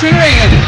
শুরু হয়ে গেছে।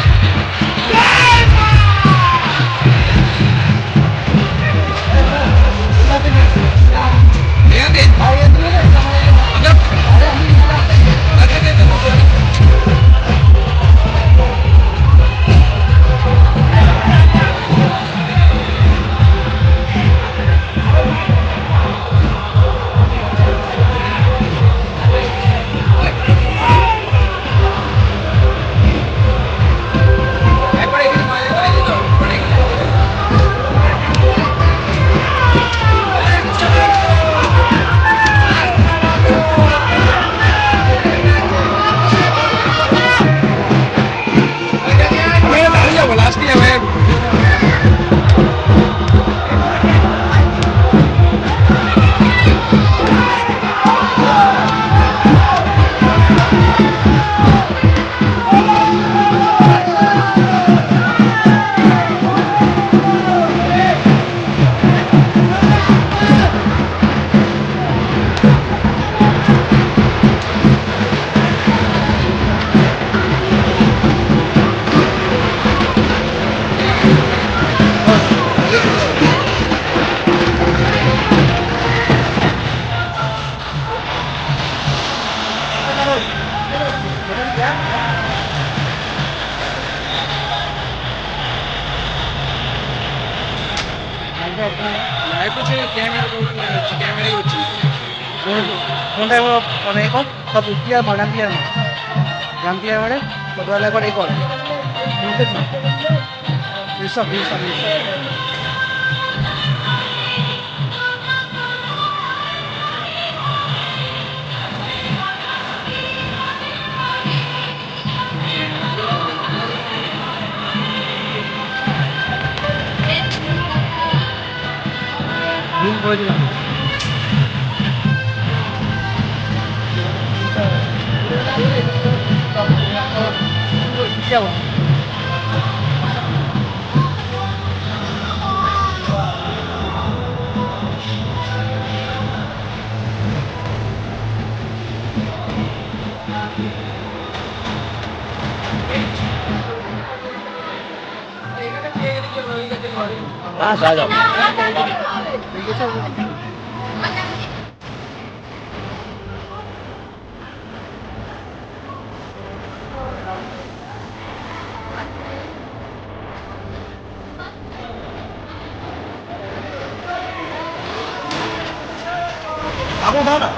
Aku mau na.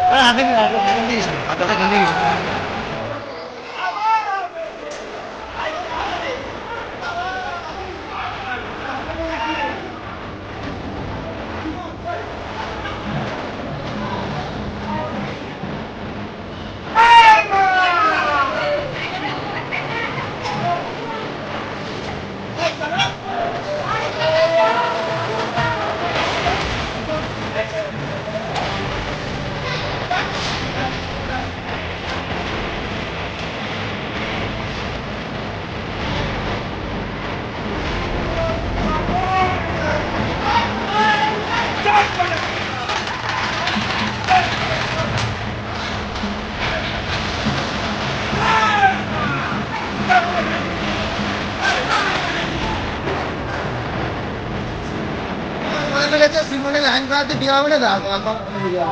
Nanti aku ganti. Ada ganti. Simone lain kali dia mana dah? Apa dia?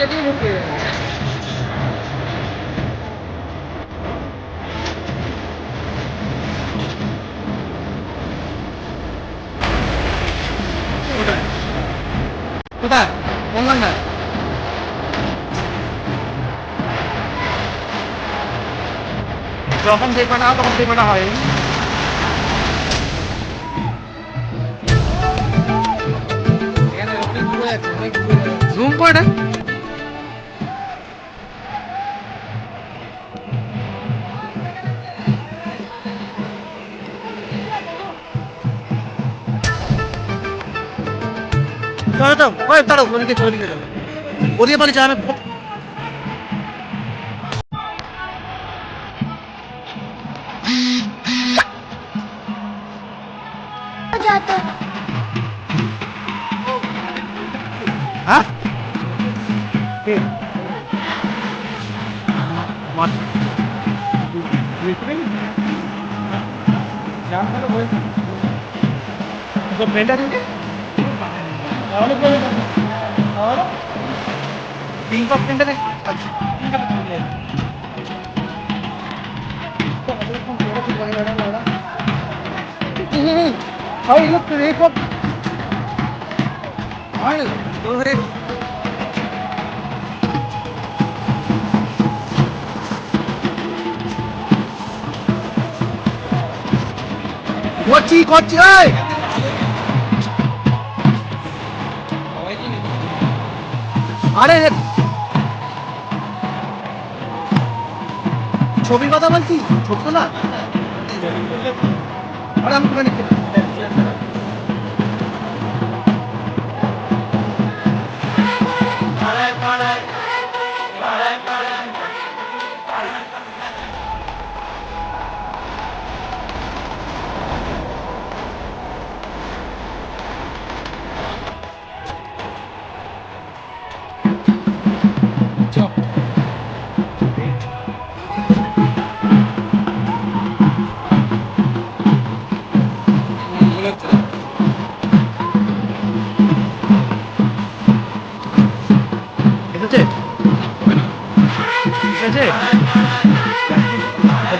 Jadi mungkin. কোথায় বললাম না যখন দেখবে না তখন দেখবে না হয় জুম করে দাঁড়াও ওই দাঁড়াও ওদিকে চলে দিকে যাবে ওদিকে পালিয়ে যা আমি जाता হ্যাঁ কে মার তো ফ্রেন্ড আছে তাহলে বলে তাহলে পিঙ্ক অফ ফ্রেন্ড আছে আচ্ছা ঠিক আছে How you look to the airport? Hi, go ahead. করছি ওই আরে ছবির কথা বলছি ছোট্ট না আরে আমি করে নিচ্ছি এসেছে এসেছে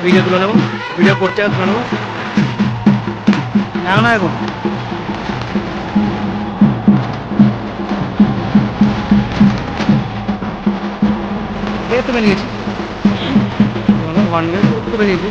ভিডিও তুলে নেবো ভিডিও করতে তুলে নেবো না এখন তুমি নিয়েছি ওয়ান ডে তুমি নিয়েছি